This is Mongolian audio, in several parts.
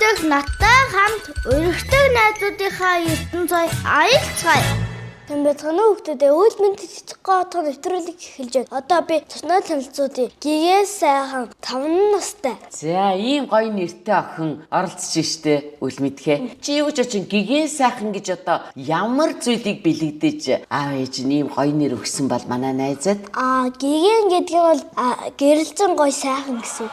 мэддэг надтай хамт өргөдөг найзуудынхаа ертөнцөө аялцгаая. Тань байцгаана уу хүүхдүүдээ үйл мэндийн цэцэг гоотгоо нэвтрүүлэг эхэлж байна. Одоо би цусны танилцуулъя. Гигээс сайхан 5 настай. За ийм гоё нэртэй охин оролцож штэ үл мэдхээ. Чи юу гэж очин гигээс сайхан гэж одоо ямар зүйлийг бэлэгдэж аав ээж нь ийм гоё нэр өгсөн бол манай найзад? Гигэн гэдэг нь бол гэрэлзэн гоё сайхан гэсэн.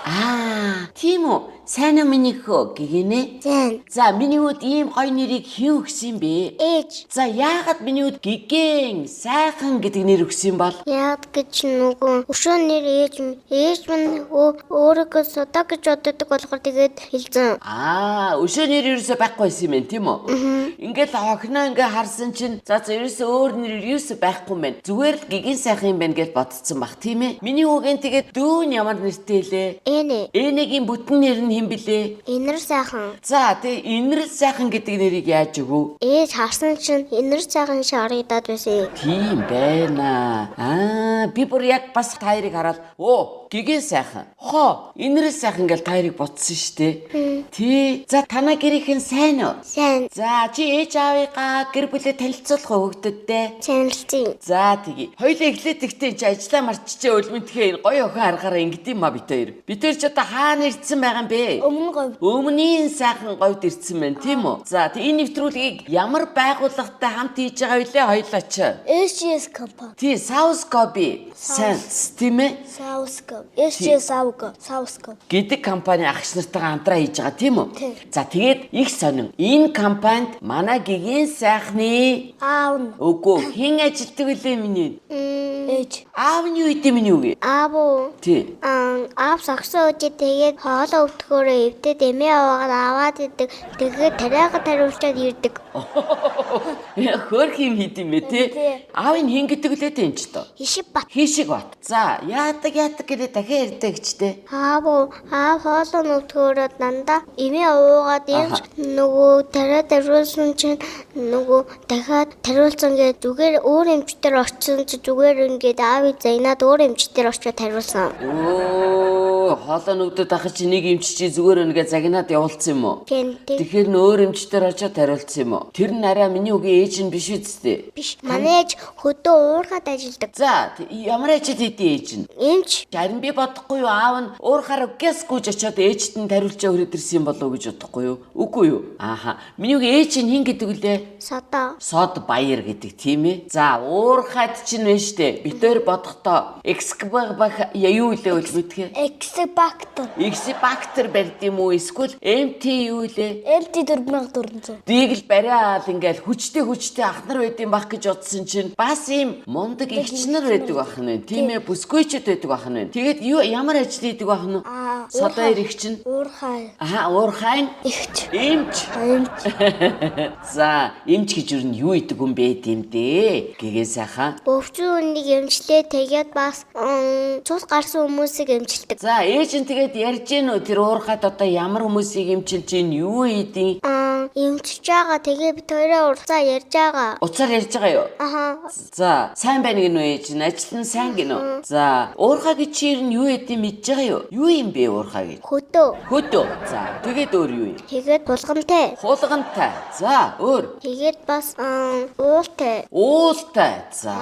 Тийм үү? Сайн уу миний хөө гигэнэ? Сайн. За миний үед ийм гоё нэрийг хэн өгсөн бэ? Ээж. За яагаад миний үед гигэн сайхан гэдэг нэр өгсөн бол? Яад гэж нөгөө өшөө нэр ээж минь өөрөөгөө содаа гэж боддог болохоор тэгээд хэлсэн. Өшөө нэр ерөөсөө байхгүй байсан юм байна тийм үү? Ингээл охиноо ингээ харсан чинь за ерөөсөө өөр нэр ерөөсөө байхгүй юм байна. Зүгээр л гигэн сайхан юм байна гэж бодсон бах тийм ээ. Миний үгэн тэгээд дүүн ямар нэртэй лээ? Энэгийн бүтэн нэр нь хэн блэ? Инэр сайхан. За тэгээ инэр сайхан гэдэг нэрийг яаж өгөө? Ээж харсан чинь инэр сайхан харагдаад байсан. Тийм байна. Би бүр яг бас таярыг хараад гигэн сайхан. Инэр сайхан гэж таярыг бодсон штэ. Тий. За танаа гэрийнхэн сайн уу? Сайн. За чи ээж аавыгаа гэр бүлээ танилцуулах уу хүүхдүүдтэй? Танилцъя. За тэгье. Хоёлаа эхлээд ихтэй чи ажиллаа марччихээ өлмөнтхээ гоё охин аргаараа ингэдэм ма бит хоёр. Бид хоёр ч одоо хаана ирдсэн байгаа юм бэ? Өмнгийн сайхан говьд ирдсэн байна тийм үү? За тэг энэ нэвтрүүлгийг ямар байгууллагатай хамт хийж байгаа вүлээ хоёлаа ч? SGS компани. Тий, Southscope. Sense тийм ээ? Southscope. SGS Southscope гэдэг компани агш нартайгаа хамтраа хийж байгаа тийм үү? Тийм. За тэгээд их сонин. Энэ компанид манай гигэн сайхны аав. Үгүй хэн ажилтдаг вүлээ миний? Ээж. Аав нь юу идэв миний үгүй? Аав уу? Тий. Аав сагсан үжи тэгээд хоолоо өвдөхөөрөө эвдээд эмээ аваад идэг. Тэгээд тариагаа тариулчаад ирдэг. Хөрх юм хийдэм бэ тий? Аавын хэн гэдэг лээ тийм ч тоо. Хишиг бат. За яадаг гэдэг дахиад ярьдаг гэжтэй. Аав хоолоо өвдөхөөрөө дандаа эмээ уугаад юмч нөгөө тариа тариулсан чинь нөгөө дахиад тариулсан гэж зүгээр өөр эмчтэр очсон чи зүгээр ингээд аавыг заинаад өөр эмчтэр очиж тариулсан. Хоолоо нүгдэд ахаж нэг эмч чи зүгээр өнөгээ загнаад явуулсан юм уу? Тэгэхээр нөөр эмчтэр очиж тариулсан юм уу? Тэр нь арай миний үгийн ээж нь биш үсттэй. Биш. Манай ээж хөдөө уурхад ажилдаг. За ямар ажил хийдэг ээж нь? Эмч. Харин би бодохгүй юу аав нь уурхаар гэс гүйж очиод ээжт нь тариулчаа өрөөд ирсэн болов уу гэж бодохгүй юу? Үгүй юу? Миний үгийн ээж нь хэн гэдэг үлээ? Сод баяр гэдэг тийм ээ. За уурхад чинь вэ штэ. Бид өөр бодохдоо юу илээ үл мэдхээ? X-Factor барьд юм уу? Эсвэл MT юу илээ? MT 4400. Дийг л бариад ингээл хүчтэй ах нар байдсан бах гэж бодсон чинь бас ийм мундаг эгч нар байдаг бах нь. Тийм ээ, бүсгүйчүүд байдаг бах нь. Тэгээд ямар ажил хийдэг бах нь? Содоор эгч нь. Уурхайн. Эмч. За, эмч гэж юу юу идэг юм бэ тийм дээ? Гэгээ сайхан. Өвчин үнийг эмчлээ тэгээд бас цус гарсан хүмүүсийг эмчилдэг. За, ээж нь тэгээд ярьж гэнэ үү тэр уурхад одоо ямар хүмүүсийг эмчилж гин юу ийдин? Эмчилж байгаа. Тэгээ бид хоёроо уцаар ярьж байгаа. Уцаар ярьж байгаа юу? За, сайн байна гинөө ээж нь ажил нь сайн гинөө. За, уурхагийн чир нь юу эдэм мэдж байгаа юу? Юу юм бэ уурхагийн? Хөдөө. За, тэгээд өөр юу юм? Тэгээд булгантай. Хулгантай. За, өөр. Тэгээд бас уултай. За.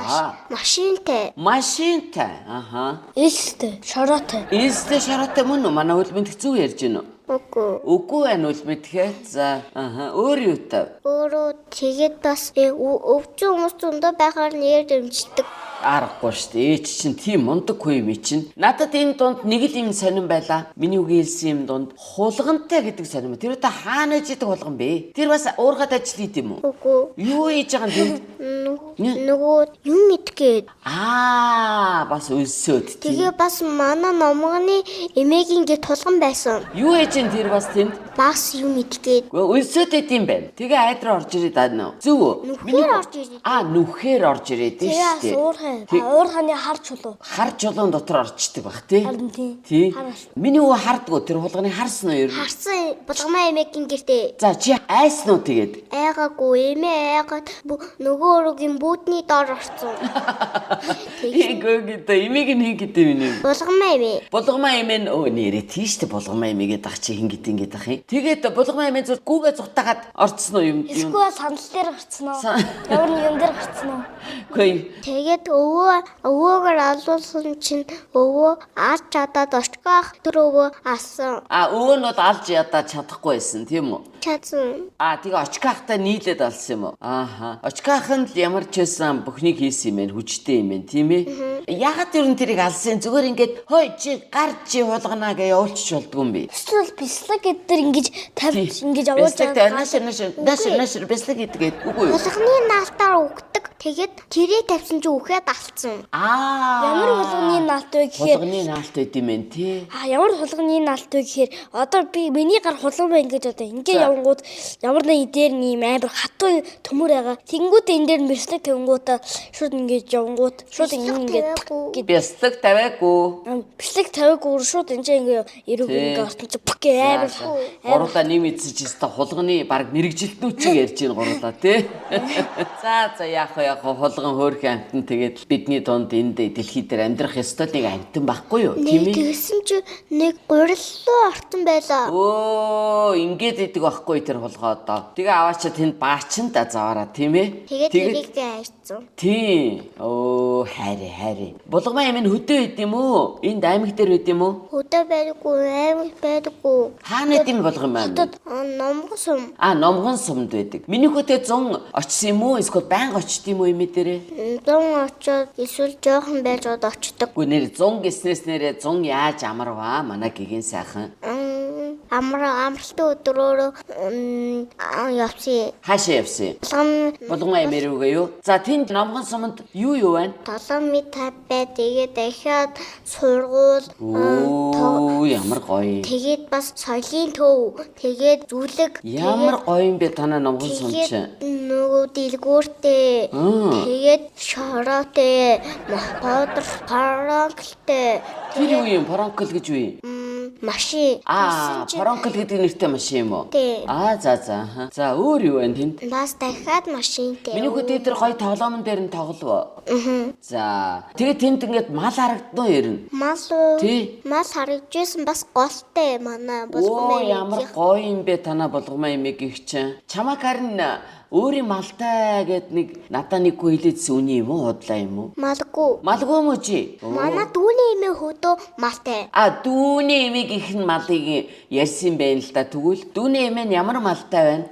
Машинтай. Эстэй шараатай мөн үү? Манай хөл мэд хэцүү ярьж гинөө. Үгүй байна үл мэдхээ. За, өөр юу тав? Өөрөө тэгээд бас өвчин хүмүүс зөндөө байхаар нэр дэмждэг. Аргагүй шүү дээ. Ээж чинь тийм мундаг хүү юм чинь. Надад энэ дунд нэг л юм сонирн байла. Миний үгийн хэлсэн юм дунд хулгантай гэдэг сонирн. Тэр одоо хаана ээж идэг хулган бэ? Тэр бас уурхад ажил хийд юм уу? Үгүй. Юу хийж байгаа юм бэ? Нөгөө юм идгээд. Бас өлсөөд. Тэгээ бас манай номгоны эмээгийн гээ тулган байсан. Юу ээж ин тэр бас тэнд? Бас юм идгээд. Өлсөөд идэм байна. Тэгээ айдраа орж ирээд байна уу? Зөв үү? Нүхээр орж ирээд. Нүхээр орж ирээд шүү дээ. Тий. Уурханы хар чулуу. Хар чулуун дотор орчдөг баг тий. Харин тий. Тий. Миний өвөө хардгуу тэр хулганы харсан уу ер нь? Харсан булгамаа эмээгийн гэртээ. За чи айсан уу тэгээд? Айгаагүй эмээ айгаад нөгөө өрөгийн бүүдний доор орсон. Эгээг дээ имийг нь хин гэдэг миний. Булгамаа эмээ. Булгамаа эмээ нь өө нэрээ тийштэй булгамаа эмээгээд ах чи хин гэдэг ингээд ах юм. Тэгээд булгамаа эмээ зүр гүүгээ зутаагаад орцсон уу юм? Эсвэл сандал дээр гарцсан уу? Ямар нэгэн дээр гарцсан уу? Үгүй. Тэгээд өвөөгөр алуулсан чинь өвөө аач чадаад очгоох тэр өвөө асан. Өвөө нь бол алж ядаа чадахгүй байсан тийм үү? Чадсан. Тэгээ очкаахтай нийлээд алсан юм уу? Ааха. Очкаах нь ямар ч байсан бүхнийг хийсэн юм байна, хүчтэй юм байна, тийм ээ? Ягаад ер нь тэрийг алсан? Зүгээр ингээд хой чи гарч чи хулганаа гэж явуулчих болдгүй юм бэ? Эсвэл бислэг гэдэр ингэж тавьж ингэж явуулж Нашир бислэг гэдэг үгүй юу? Булганы наалтаар өгдөг. Тэгээд тэрийг тавьсан чи үхээд алцсан. Ямар булганы наалт вэ гэхээр хулганы наалт байд юм байна тий. Ямар хулганы наалт вэ гэхээр одоо би миний гар хулган байна гэж одоо ингээ явангууд ямар нэг дээр нэм амар хатуу төмөр байгаа. Тэнгүүд энэ дээр бислэг тавингуудаа шууд ингэж явангууд шууд ингээд бислэг тавиагүй. Бислэг тавиагүй шууд ингээ ирүүг ингээ орсон чи бүк амар гурлаа нэм эзэж өста хулганы баг мэрэгжилтнүүчийг ярьж ийн гурлаа тий. За яах вэ? Хулган хөөрхөн амтан тэгээд бидний дунд энд дэлхий дээр амьдрах ёстой нэг амтан байхгүй юу? Тийм ээ. Тэгсэн чи нэг гуриллуу ортон байлаа. Ингээд идэг байхгүй тэр хулгай одоо. Тэгээ аваачаа тэнд баачин да заваараа тийм ээ. Тэгээд тэрийг айцсан. Тийм. Хайр. Булгамаа юм хөдөө байд юм уу? Энд аймаг дээр байд юм уу? Хөдөө байдаггүй, аймаг байдаггүй. Хаана байд юм булгамаа? Номгон сум. Номгон сумд байдаг. Миний хөтөө 100 очсон юм уу? Эсвэл байнга очд юм уу юм дээрээ? 100 очоод эсвэл жоохон байж очдог. Гү нэр 100 гэснээс нэрээ 100 яаж амарваа? Манай гигийн сайхан. Амралтын өдрөөр явсан. Хаашаа явсан? Булгамаа имэр үгүй юу? За тэнд номгон сумд юу байна? 7 м бай. Тэгээд дахиад сургууль. Ямар гоё. Тэгээд бас соёлын төв. Тэгээд зүлэг. Ямар гоё юм бэ танаа номгон сум чинь. Нөгөө дэлгүүртэй. Тэгээд шороотой. Мохбодор паранклтэй. Тэр юу юм? Паранкл гэж юу юм? Машин. Паранкл гэдэг нэртэй машин юм уу? Тий. За. За өөр юу байна тэнд? Бас дахиад машинтэй. Миний хөтөө тэр гоё тоглоомн дээр нь тоглов. За. Тэгээд тэнд ингээд мал харагдсан уу ер нь? Мал уу? Тий. Мал харагдажсэн бас голтой манай булгамаа. Ямар гоё юм бэ танаа булгамаа имийг их чинь. Чамаг харин өөрийн малтай гэд нэг надаа нэггүй хэлээдсэн үний юм уу худлаа юм уу? Малгүй. Малгүй юм уу чи? Манай дүүний эмээ хөдөө малтай. Дүүний эмийг их нь малыг ярьсан байна л да. Тэгвэл дүүний эмээ нь ямар малтай байна?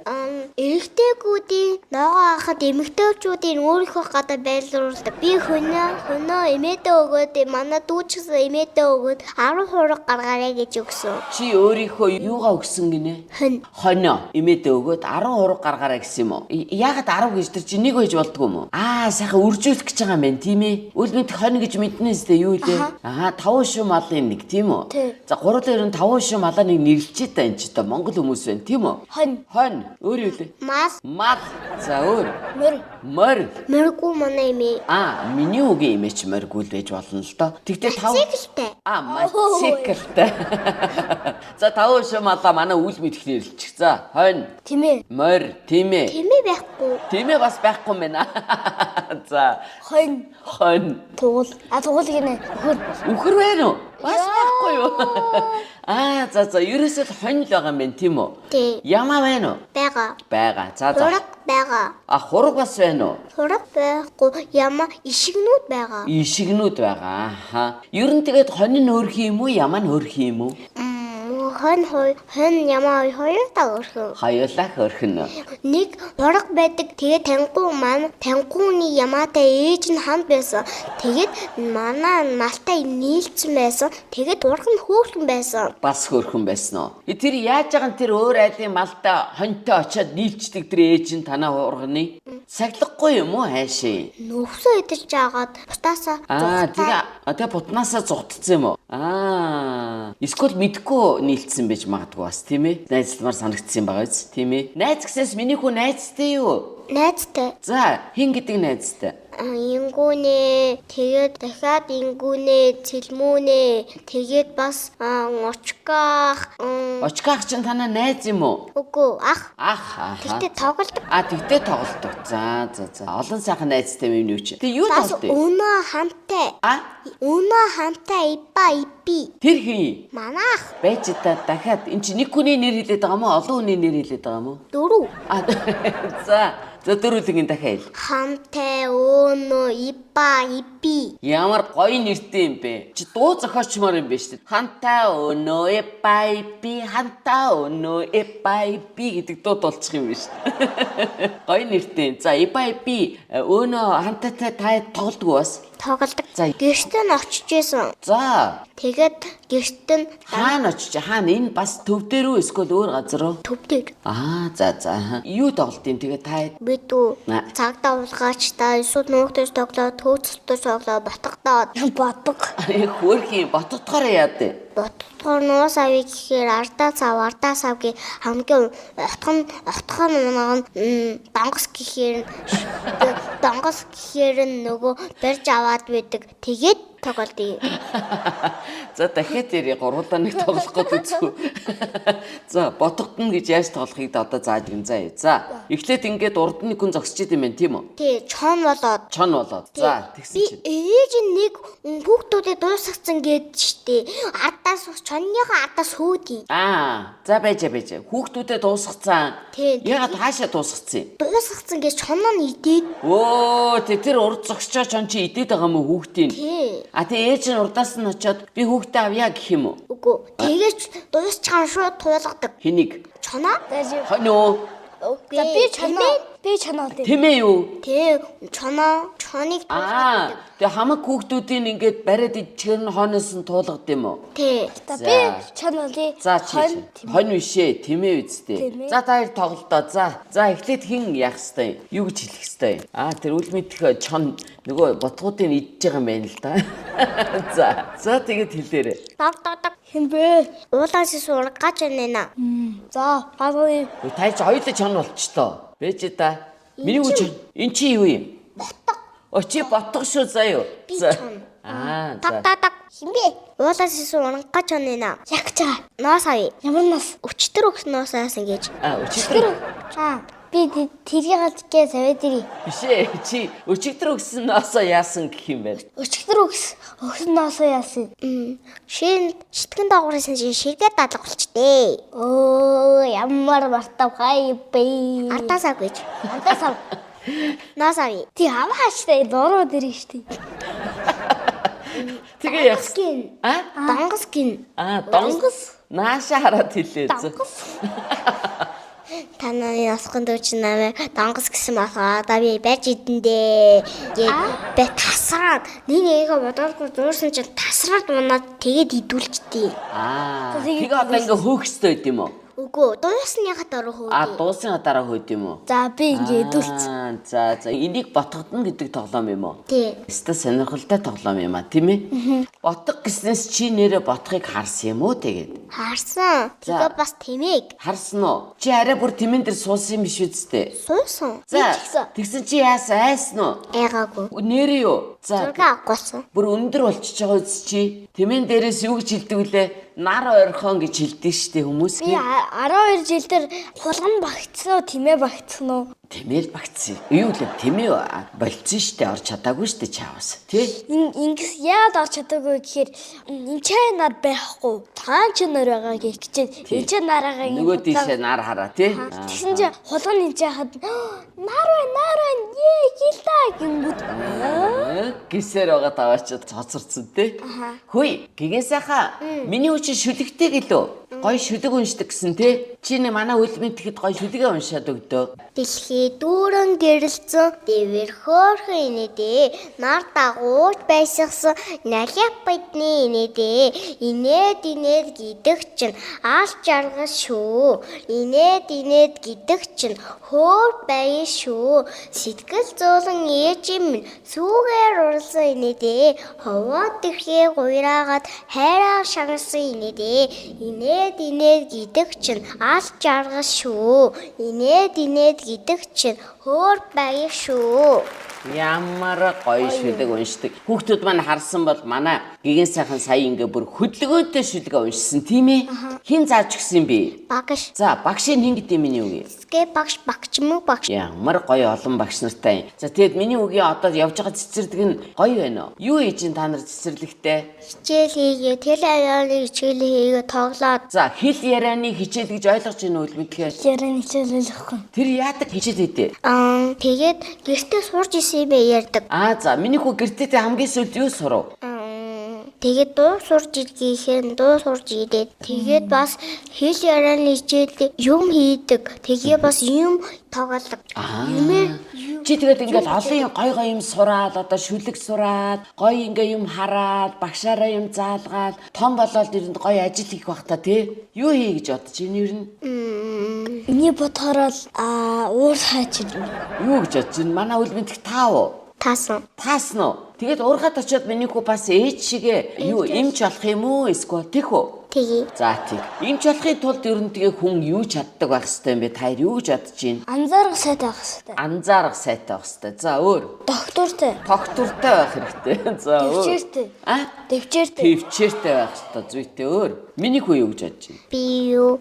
Эрэгтэйгүүдийн ногоо ахад эмэгтэйчүүдийн өөрийнхөө гадаа байлруулдаг. Би хөнөө эмээдээ өгөөд манай дүүчсэн эмээдээ өгөөд 10 хураг гаргаарай гэж өгсөн. Чи өөрийнхөө юугаа өгсөн гинэ? Хоноо эмээдээ өгөөд 10 хураг гаргаарай гэсэн юм уу? Яагаад 10 гэж тэр чи нэг байж болдгоо юм уу? Сайхан үржүүлэх гэж байгаа юм байна тийм ээ. Үл мэд хонь гэж мэднэстэй юу илээ? 5 шүү малын нэг тийм үү? За гурлаа ер нь 5 шүү малаа нэг нэрлчихэд та энэ ч та Монгол хүмүүс байна тийм үү? Хонь. Өөр юу илээ? Мал. За өөр. Мор. Моргүй манай эмээ. Миний үгийн эмээ ч моргүй л байж болно л доо. Тэгтээ 5 циклтэй. Циклтэй. За 5 шүү малаа манай үл мэд их нэрлчих. За хонь. Тийм ээ. Мор. Тийм ээ. Байхгүй. Тийм ээ бас байхгүй юм байна. За. Хонь. Тугал. Тугал гинэ. Үхэр байна уу? Бас байхгүй юу? За ерөөсөө хонь л байгаа юм байна тийм үү? Тий. Ямаа байна уу? Байгаа. За. Хураг байгаа. Хураг бас байна уу? Хураг байхгүй. Ямаа ишигнүүд байгаа. Ишигнүүд байгаа. Ер нь тэгээд хонь нь өөрх юм уу? Ямаа нь өөрх юм уу? Хонь ямаа хоёулаа өөрхөн. Хоёулаа өөрхөн. Нэг хураг байдаг. Тэгээд тангууны ямаатай ээж нь хамт байсан. Тэгээд манай малтай нийлцсэн байсан. Тэгээд хураг нь хөөрхөн байсан. Бас хөөрхөн байсан уу? Тэр яаж байгаа тэр өөр айлын малтай хоньтой очиод нийлцдэг тэр ээж нь танаа хурганы? Саглахгүй юм уу хайшээ? Нөхсөө идэж жаагаад бутаасаа тэгээ бутнаасаа зугтцсан юм уу? Эсвэл мэдгүй нийлцсэн байж магадгүй бас тийм ээ. Найзлмаар санагдсан байгаа биз тийм ээ. Найз гэснээс миний хүү найзтай юу? Найзтай. За, хин гэдэг найзтай? Ингүүнэ, тэгээд дахиад ингүүнэ, цэлмүүнэ, тэгээд бас очгаах. Очгаах чинь танаа найз юм уу? Үгүй, ах. Ах. Тэгтээ тоглодог. Тэгтээ тоглодог. За. Олон сайхан найзтай юм юу чи. Тэг юу Бас тоглодог? өнөө хамтай. Өнөө хамтай ипи. Тэр хин. Манайх. Байж та дахиад эн чи нэг хүний нэр хэлээд байгаа мó? Олон хүний нэр хэлээд байгаа мó? 4. За дөрвөлгийн дахиад. Хамтай, өнөө, ипи. Ямар гоё нэртэй юм бэ? Чи дуу зохиочмоор юм бэ шүү дээ. Ханта өнөө эпайпи, ханта өнөө эпайпи гэдэг дуу болчих юм биш үү? Гоё нэртэй. За эпайпи өнөө хантатай та тоглодгоо бас. Тоглодог. За. Гэртээ нь очиж исэн. За. Тэгээд гэрт нь Хаана очиж? Хаана энэ бас төв дээр үү эсвэл өөр газар уу? төв дээр. За. Юу тоглолт юм тэгээ та? Бид цагдаа уулгаач та эсвэл нуугтайс тоглоод төөцөлтөс тоглоод ботгодоод боддог. Хөөрхийн ботдохоор яад вэ? Ботдохоор нуус авъя гэхээр ардаа сав гээ хамгийн отхон донгос гэхээр нөгөө барьж аваад байдаг. Тэгээд тоглолт. За дахиад ярий 3 нэг тоглох гэдэг үзгүй. За ботгодно гэж яаж тоглохыг одоо зааж гин заа. За эхлээд ингээд урд нь хүн зогсож идэм байх тийм үү? Тий, чон болоод. За тэгсэн чинь. Ээж нэг хүүхдүүдэд дуусгацсан гээд штэ. Чонныхоо ардаас хөөдий. За байж. Хүүхдүүдэд дуусгацсан. Ягаад хаашаа дуусгацсан? Дуусгацсан гэж чон нь идээд. Тэр урд зогсчоо чон чи идээд байгаа мó хүүхдийн? Тий. Тэг ээж нь урдаас нь очиод би хүүхдээ авъя гэх юм уу? Үгүй. Тэгэж дуусчаан шууд туулгадаг. Хэнийг? Чоноо? Хоноо. За би чоноо. Тэмээ юу? Тий, чоныг туулгадаг. Тэг хамаг хүүхдүүдийн ингээд бариад ичгээр нь хооноос нь туулгад юм уу? Тий. Би чанаа тий. За хонь бишээ, тэмээ үсттэй. За та хоёр тоглолтоо. За эхлээд хэн яах хэвтэй? Юу гэж хэлэх хэвтэй? Тэр үл мэдэх чон нөгөө ботгуудыг идж байгаа юм байна л да. За тэгээд хэлээрэй. Дог. Хэн бэ? Уулаас сургаж байна. За, гавгүй. Та чи хоёулаа чон болчихлоо. Бэж та. Миний үуч эн чи юу юм? Ботго. Чи ботго шүү заяа. Би чон. Дог. Хинбэ? Уулаас сургаж байна. Яг чаа. Ноос авъя. Ямар нас? Өчтөр өгс ноосаас ингэж. Өчигдөр. Би тэрийг галзгээ савьд ирий. Бишээ чи өчигдөр өгсөн ноосоо яасан гэх юм бэ? Өчигдөр өгсөн ноосоо яасан. Шитгэн доогуураас ширгээ дадлаг болчтээ. Ямар мартав хай бэ? Ардаас гэж. Ноос авъя. Ти хамааштай дороо дэрэг штий. Тэгээ яах? Донгос гин. Донгос. Нааша хараад хэлээ. Танай асхан дүүч намайг донгос гэсэн бахаа. Да би байж идэндээ. Би тасраад нэг бодоолгүй дуурсан чинь тасраад унаад тэгээд идүүлчихдээ. Тэгээ одоо ингээ хөөх хөстэй байд юм уу? Үгүй, дуусныхаа дараа хөөе. Дуусны дараа хөөд юм уу? За би ингээ идүүлчих. За энийг ботгодно гэдэг тоглоом юм уу? Тий. Өстой сонирхолтой тоглоом юм тийм ээ? Ботго гэснээс чи нэрээ ботхыг харсан юм уу тэгээд? Харсан. Тэгээ бас тэмээг. Харсан уу? Чи арай бүр тэмэн дээр суусан юм биш үсттэй? Суусан. За тэгсэн чи яасан айсан уу? Айгаагүй. Нэрээ юу? За Зураг авахгүйсэн. бүр өндөр болчихж байгаа үс чи. Тэмэн дээрээс юу гэж хэлдэг вүлээ? Нар ойрхон гэж хэлдэг штэ хүмүүс. Би 12 жил дээр хулган багтсан уу, тэмээ багтсан уу? Тэмээл багцсан. Юу л тэмээ болцсон штэ орч чадаагүй штэ чаавас. Тэ? Ингээс яад орч чадаагүй гэхээр энэ чай нар байхгүй. Таан ч нар байгаа гэж энэ ч нараагаа нөгөө дийшээ нар хараа тий. Тэгсэн чинь хулган энэ хаад нар байна гэлдаа гингүүд. Гисээр байгаа таваачаад цоцорцсон тий. Хөөе гэгээсайхаа миний үчи шүлэгтэй гэлөө. Гой шүлэг уншдаг гэсэн тий. Чи нэ манай үлмэд тэгэхэд гой шүлэгээ уншаад өгдөө. Дэлхий дүүрэн гэрэлцэн дэвэр хөөрхөн инээдээ нар дагууж байсгсан налип бидний инээдээ инээд гэдэг чинь аль жаргал шүү. Инээд гэдэг чинь хөөр бай шүү. Сэтгэл зовлон ээжим минь сүүгээр урлсан инээдээ ховоо дэлхий гуйраагаад хайраа шагарсан инээдээ инээд инээд гэдэг чинь аль жаргал шүү. Инээд гэдэг чинь хөөр баяр шүү. Ямар гоё шүлэг уншдаг. Хүүхдүүд маань харсан бол манай гигэн сайхан сая ингээ бүр хөдөлгөөнтэй шүлгээ уншсан тийм ээ. Хин зааж өгсөн бэ? Багш. За, багшийн хин гэдэг миний үгүй. Гэ багш муу багш. Ямар гоё олон багш нартай. За, тэгэд миний үгийн одоо явж байгаа цэцэрлэг нь гоё байна уу? Юу хийж ин та нар цэцэрлэгтэй? Хичээл хийгээ, телевизионы хичээл хийгээ тоглоод. За, хэл ярианы хичээл гэж ойлгож байна уу мэдхээр? Яран хичээлэлэхгүй. Тэр яадаг хичээл хэдэ? Тэгээд гэртээ сурж исэн юм ярьдаг. За, миний хүү гэртээ хамгийн сүүлд юу сурав? Тэгээд дуу сурж иргийхэн дуу сурж ирээд тэгээд бас хэл ярианы хичээл юм хийдэг. Тэгээ бас юм тоглодог. Чи тэгээд ингээд олон гой юм сураад одоо шүлэг сураад гой ингээ юм хараад багшаараа юм заалгаад том болоод ирэнд гой ажил хийх бах та тий. Юу хий гэж бодож байна ер нь? Миний бодохоор л уур хайч ирнэ. Юу гэж бодож байна? Манай үл мэдэх таав. Таасан. Таасан уу? Тэгээд ургаад очиод миний хүү бас ээж шигээ юу эмч болох юм уу эсвэл тийх үү? Тэгээ. За тийм. Эмч болохын тулд ер нь тэгээ хүн юу чаддаг байх хэвээр юм бэ? Та юу гэж бодож байна? Анзаарах сайтай байх хэрэгтэй. Анзаарах сайтай байх хэвээр. За өөр. Доктортой. Доктортой байх хэрэгтэй. За өөр. Төвчээртэй. Төвчээртэй. Төвчээртэй байх хэвээр. Зүйтэй өөр. Миний хүү юу гэж бодож байна? Би юу?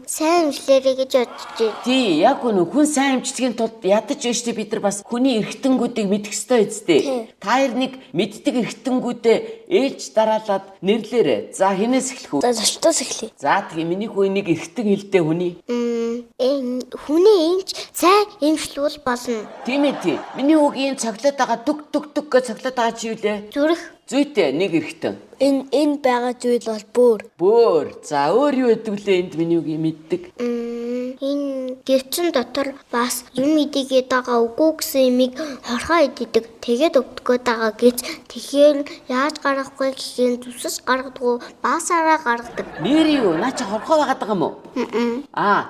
Сайн имжлэрэй гэж бодож байна. Тий, яг үнэ хүн сайн имжлэхийн тулд ядаж өштэй бид нар бас хүний эргэтэнгүүдийг мэдэх ёстой үстэй. Та хоёр нэг мэддэг эргэтэнгүүдээ ээлж дараалаад нэрлээрэй. За хинээс эхлэх үү? За зочдоос эхлэе. За тэгээ миний хүү нэг эргэтэн хэлдэ хүний. Хүний имж сайн имжлүүл болно. Тийм ээ тий. Миний хүүгийн цоглоод байгаа дүг гэж цоглоод байгаа чи юу лээ? Зүрх. Зүйтэй нэг эргэтэн. Энэ байгаа зүйл бол бөөр. За өөр юу гэдэг лээ энд миний үгийг мэддэг. Энэ гэрчин дотор бас юм идэгээд байгаа үгүй гэсэн юмыг хорхоо иддэг. Тэгээд өвдгөө байгаа гэж тэгэхээр яаж гаргахгүй гэхийн зүсэж гаргадаг баасаараа гаргадаг. Нэр юу? Наа чи хорхоо байгаад байгаа юм уу?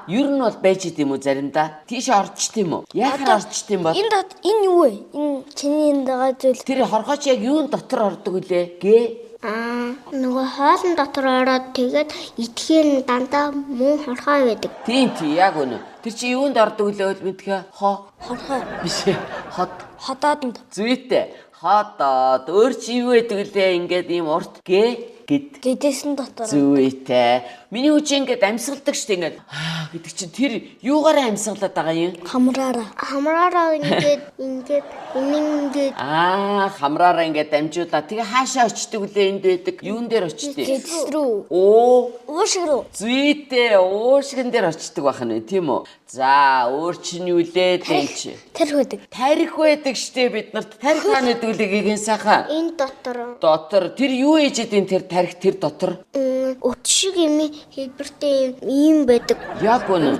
Ер нь бол байж идэм үү заримдаа. Тийш орчт юм уу? Яахаар орчт юм бол? Энэ юу вэ? Энэ чиний энд байгаа зүйл. Тэр хорхооч яг юун дотор ордог үлээ? Гээ нөгөө хоолн дотор ороод тэгээд идэхээр дандаа муу хорхоо байдаг. Тийм яг үнэ. Тэр чи юунд ордог үлээ бол мэдхэ? Хорхоо. Биш ээ. Ходоодонд. Зүйтэй. Ходоод өөр чи юу гэдэг лээ ингээд ийм урт гэдэсэн дотор. Зүйтэй. Миний хүч ингээд амьсгалдаг штэ ингээд гэдэг чинь тэр юугаараа амьсгалаад байгаа юм? Хамраараа ингээд хамраараа ингээд дамжуулаад тэгээ хаашаа очдөг үлээ энд байдаг. Юун дээр очдөг? Гэдэс рүү. Уушиг рүү. Зүйтэй. Уушигэн дээр очдөг байх нь тийм үү? За өөр чинь юу лээ дэнч? Тарих байдаг штэ бид нарт. Тарих хаана гэдэг үлээ гэгэн сайхан. Энэ дотор тэр юу ээж идэв тэр тарих тэр дотор? Өтшиг юм хэлбэртэй юм байдаг. Яг үнэ.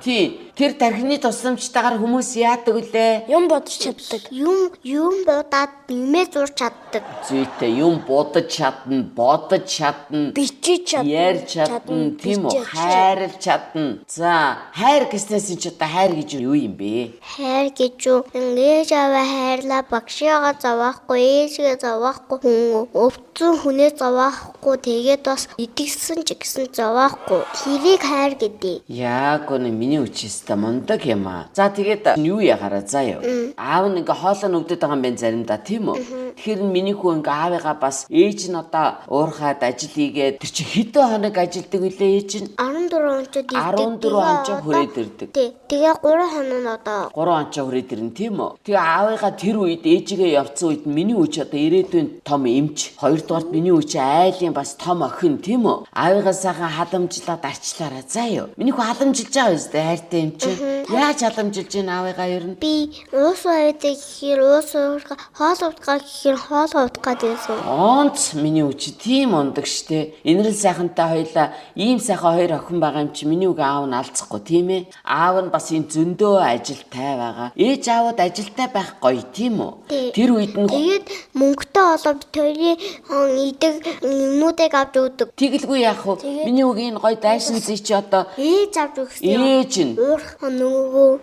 Тий. Тэр тархины тусламжтайгаар хүмүүс яадаг үлээ? Юм бодож чаддаг. Юм бодоод нэмээ зурж чаддаг. Зүйтэй юм бодож чадна, бодож чадна, бичиж чадна, ярьж чадна, тийм үү? Хайрлж чадна. За, хайр гэснээс чи одоо хайр гэж юу юм бэ? Хайр гэж юу? Ээж аваа хайрлаа, багшигаа зовохгүй, ээжгээ зовохгүй, өвдсөн хүнээ зовохгүй, тэгээд бас идэгсэн ч гэсэн зовохгүй. Тэрийг хайр гэдэг. Яг үнэ миний үчис та мундаг юм аа. За тэгээд юу ягараа заа юу. Аав нь ингээ хоолоо нүвдэд байгаа юм байна заримдаа тийм үү. Тэгэхээр миний хүү ингээ аавыгаа бас ээж нь одоо уурхаад ажил хийгээд тэр чи хэдэн хоног ажилдаг үлээ ээж нь? 14 онцод ирдэг. 14 онцоо хүрээд ирдэг. Тэгээ 3 хоног одоо 3 онцоо хүрээд ирнэ тийм үү. Тэгээ аавыгаа тэр үед ээжигээ явцсан үед миний үуч одоо ирээдүйн том эмч. Хоёрдугаарт миний үуч айлын бас том охин тийм үү. Аавыгаа сайхан халамжлаад арчлаараа заа юу. Миний хүү халамжилж байгаа юм зү хайртай юм чи. Яаж халамжилж байна аавыгаа ер нь? Би уус авдаг гэхээр уус уурга, хоол уудгаа гэхээр хоол уудгаа гэсэн. Онц миний үчи тийм ундаг штэ. Инэрл сайхантай хоёлаа ийм сайхан хоёр охин байгаа юм чи миний үг аав нь алцахгүй тийм ээ. Аав нь бас энэ зөндөө ажилтай байгаа. Ээж аавд ажилтай байх гоё тийм үү? Тэр үед нь тэгээд мөнгө Өдөртөө болоо бид хоёрын идэг юмнуудыг авч өгдөг. Тэгэлгүй яах вэ? Миний үгийн гоё дайсан зүй чи одоо Ээж авч өгсөн. ээж нь.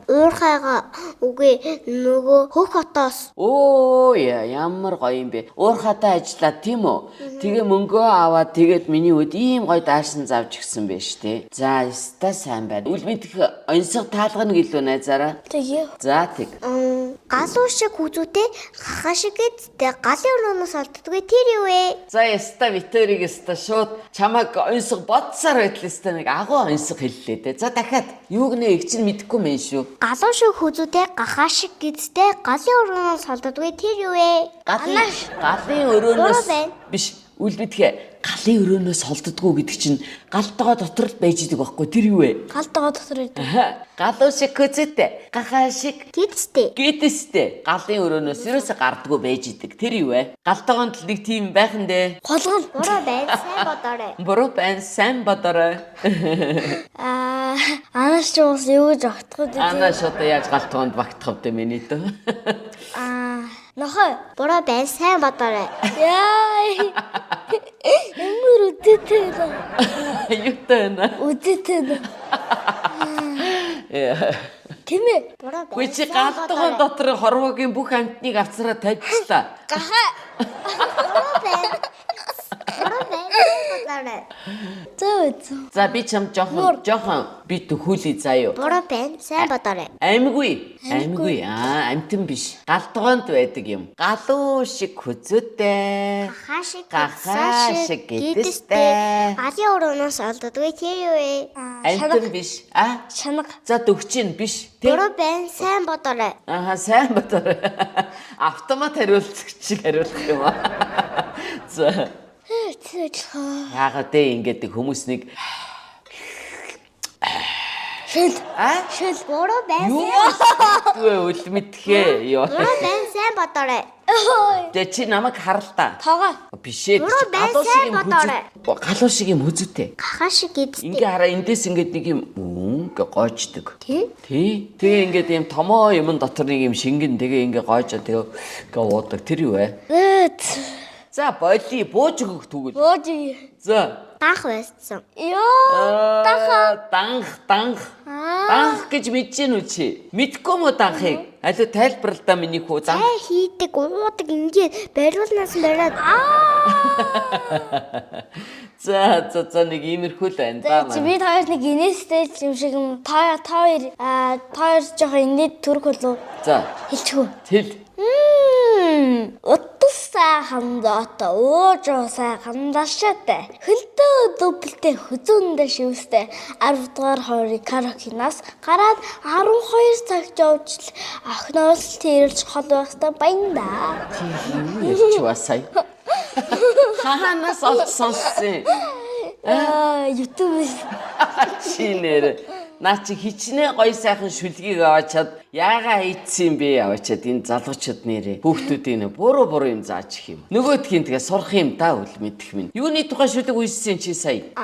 Уурхайгаа үгүй нөгөө хөх хотоос. Оо ямар гоё юм бэ. Уурхатай ажиллаад тийм үү? Тэгээ мөнгөө аваад тэгээд миний үд ийм гоё дайсан завж гисэн байж тээ. За, өстой сайн байна. Үл мэдэх онцгой таалгана гэлөө найзаараа. Тэгээ. За тэг. Галуу шиг хүзүүтэй хахаа шиг гэдтэй галын өрөөноос олддгүй тэр юу вэ? За яста Виториг яста шууд чамайг онцгой бодсоор байтлаа яста нэг агуу онцгой хэллээ дээ. За дахиад юуг нэ их чинь мэдэхгүй мэн шүү. Галуу шиг хүзүүтэй гахаа шиг гэдтэй галын өрөөноос олддгүй тэр юу вэ? Галын өрөөнөөс биш үл мэдхэ галын өрөөнөөс холддгоо гэдэг чинь галтгаа дотор л байж идэг байхгүй тэр юу вэ? Галтгаа дотор идэв. Галуу шиг көзөтэй гахаа шиг Гэдтэй. Гэдэстэй галын өрөөнөөс ерөөсө гардггүй байж идэг тэр юу вэ? Галтгоонд л нэг тийм байх нь дээ. Голгол. Буруу байна. Сайн бодоорой. Буруу байна сайн бодорой. Анаас ч бас юу гэж огтход идэв. Анаас одоо яаж галтгоонд багтах вэ миний дөө? Нохой. Буруу байна. Сайн бодоорой. Яа. Ямар үдээтэй нэ. Юутай байна? Үдээтэй нэ. Тэмээ. Буруу байна. Гүй чи галтгоон дотор хорвоогийн бүх амтныг авцараа тавьчихлаа. Гахаа. Буруу байна. Буруу байна. Бодоорой. Зөө. За би чам жоохон би төхүүлээ заа юу. Буруу байна. Сайн бодоорой. Аймгүй. Амтэн биш. Галтгоонд байдаг юм. Галуу шиг хүзүүтэй. Гахаа шиг гэдэстэй. галын өрөөноос олддгүй тэр юу вэ? Амтэн биш. Шанаг. За дөгчин биш. Тэг. Буруу байна. Сайн бодоорой. Сайн бодоо. Автомат хариулцагч шиг хариулах юм аа. За. Яагаад те ингээд хүмүүс нэг Шил буруу байна. юу үл мэдхээ ёо. Буруу байна. Сайн бодоорой. Тэ чи намайг харал та. Тоогоо. Биш ээ. Буруу байна, сайн бодоорой. Галуу шиг юм хүзүүтэй. Гахаа шиг гэдтэй. Ингээ хараа эндээс ингээд нэг юм ингээ гоождөг. Тий? Тэгээ ингээд юм томоо юм дотор нэг юм шингэн тэгээ ингээ гоожоо тэгээ ингээ уудаг. Тэр юу вэ? За боли бууж өгөх тэгвэл. Бөөж. За. Данх байсан. Йоо. Данх гэж мэдэж гин үү чи? Мэдгүй мө данхыг? Алуу тайлбарлаа да миний хүү данх. Тай хийдэг, уудаг ингээд бариулнаас бариад За нэг иймэрхүү л байна да Чи бид хоёр нэг инээстэй юм шиг юм. Та хоёр жоохон инээд төрөх болов. За. Хэлчихв. Тэл. Утас сайхан доото уужуу сайхан дашаатай. Хөнтөө дублтэй хүзүүндээ шивстэй 10 дугаар хорыг карокинаас гараад 12 цагт явж охиноос тэрэлж хол байхтай баян да. Ярьч басай. Хаханаас олсон. YouTube-с Чи нэр наа чи хичнээн гоё сайхан шүлгийг аваачаад яагаа хийцсэн бэ аваачаад энэ залуучууд нэрээ хүүхдүүдийн буруу юм зааж их юм. Нөгөөдхийн тэгээ сурах юм да үл мэдэх минь. Юуны тухай шүлэг үйссэн чи сая?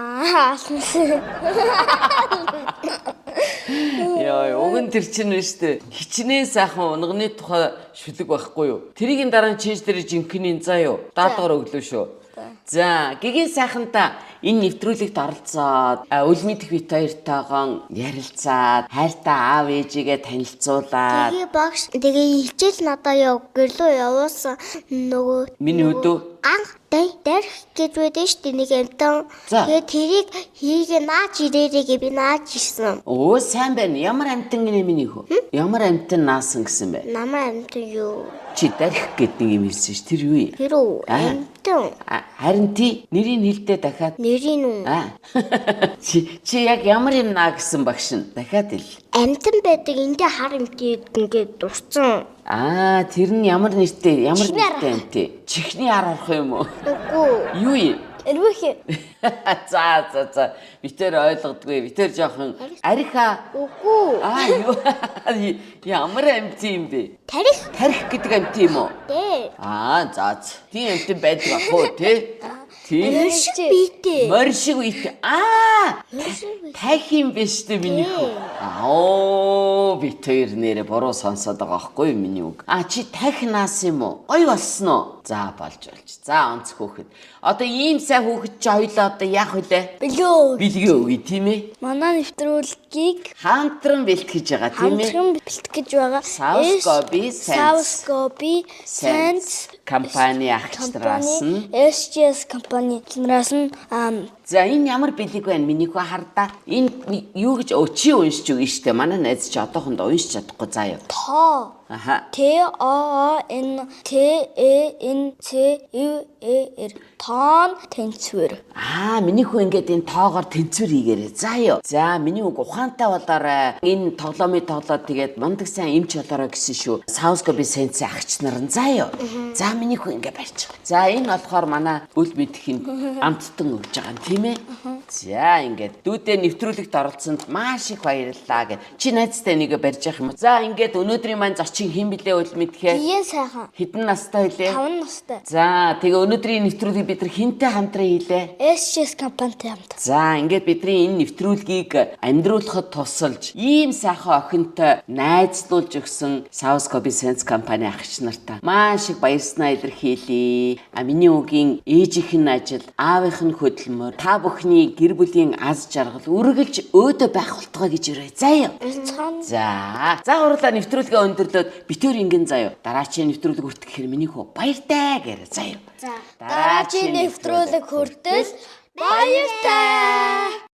Яа, уг нь тэр чинь нэстэ хичнээн сайхан унганы тухай шүлэг байхгүй юу? Тэрийн дараа чийж дээр жинхэнийн заа юу? Даадгаар өглөө шүү. За, гигийн сайхантаа энэ нэвтрүүлэгт оролцоод үл мэдэх бит хоёртойгоо ярилцаад хайртай аав ээжигээ танилцуулаад тэгээ хичээл надаа гэрлөө явуулсан нөгөө миний өдөө анх дайрх гэж байдсан шүү дээ нэг амтан. Тэгээ тэрийг хийгээ нааж ирээрээ би нааж ирсэн. Оо сайн байна. Ямар амтан гинэ миний хөө? Ямар амтан наасан гэсэн бэ? Намаа амтан юу? Чи дайрх гэдэг нэг юм хэлсэн ш. Тэр юу юм? Тэр үү? Амтан. Харин тий нэрийг хэлдэ дахиад. Нэрийн үү? Чи яг ямар юм наа гэсэн багш нь дахиад хэл. Амтан байдаг эндээ хар амтыг ингээд дурцсан. Тэр нь ямар нэртэй амтээ? Чихний ар орох юм уу? Үгүй. Юу юм? Эрвэхэ. За. Битэр ойлгодгүй. Битэр жоохон ариха. Үгүй. Юу? Ямар амт юм бэ? Тарих гэдэг амт юм уу? дээ. За. Тийм амт байдаг ах уу, тий? Тийм. Моршиг бийтэй. Моршиг үйт. Тахи юм биш үү миний хүү? Бит хоёр нэрээ буруу сонсоод байгаа байхгүй юу миний үг. Чи тахинаас юм уу? Гоё болсон уу? За болж. За онц хөөхд. Одоо ийм сайн хөөхд чи хоёлоо одоо яах вүлээ? Билгээ өгье тийм ээ. Манай нэвтрүүлгийг Хамтран бэлтгэж байгаа тийм ээ. хамтран бэлтгэж байгаа Savoscopy Sense компани агчнараас нь SGS компани агчнараас нь за энэ ямар бэлэг байна миний хөө хардаа. Энэ юу гэж чи уншиж өгнө штэ. Манай найз чи одоохондоо уншиж чадахгүй заа юу. тоо TOONCUER тоон тэнцвэр. Миний хүү ингээд энэ тоогоор тэнцвэр хийгээрэй. За юу. За миний үг ухаантай болоорой. Энэ тоглоомыг тоглоод тэгээд мундаг сайн эмч болоорой гэсэн шүү. Savoscopy Sense агч нар нь за юу. За миний хүү ингээд барьж. За энэ болохоор манай үл мэдхийн амттан өгж байгаа юм тийм ээ. За ингээд дүүдээ нэвтрүүлэгт оролцсонд маш их баярлалаа гэж. Чи найзтай нэгэ барьж явах юм уу? За ингээд өнөөдрийн маань зочин хэн блэ үл мэдхээ. Биеэ сайхан. Хэдэн настай хэлээ? 5 настай. За тэгээ өнөөдрийн нэвтрүүлгийг бид нар хэнтэй хамтран хийлээ? SGS компанитай хамт. За ингээд бидний энэ нэвтрүүлгийг амьдруулахад тусалж ийм сайхан охинтой найзлуулж өгсөн Savoscopy Sense компани агч нартаа маш их баярснаа илэрхийлье. Миний үгийн ээжийнх нь ажил, аавынх нь хөдөлмөр, та бүхний гэр бүлийн аз жаргал үргэлж өөдөө байх болтгоо гэж өрөө. За юу. За гурлаа нэвтрүүлгээ өндөрлөөд битүүр ингэн заяа. Дараачийн нэвтрүүлэг хүртэх хэрэг миний хөө баяртай гэрэ заяа. Дараачийн нэвтрүүлэг хүртэл баяртай.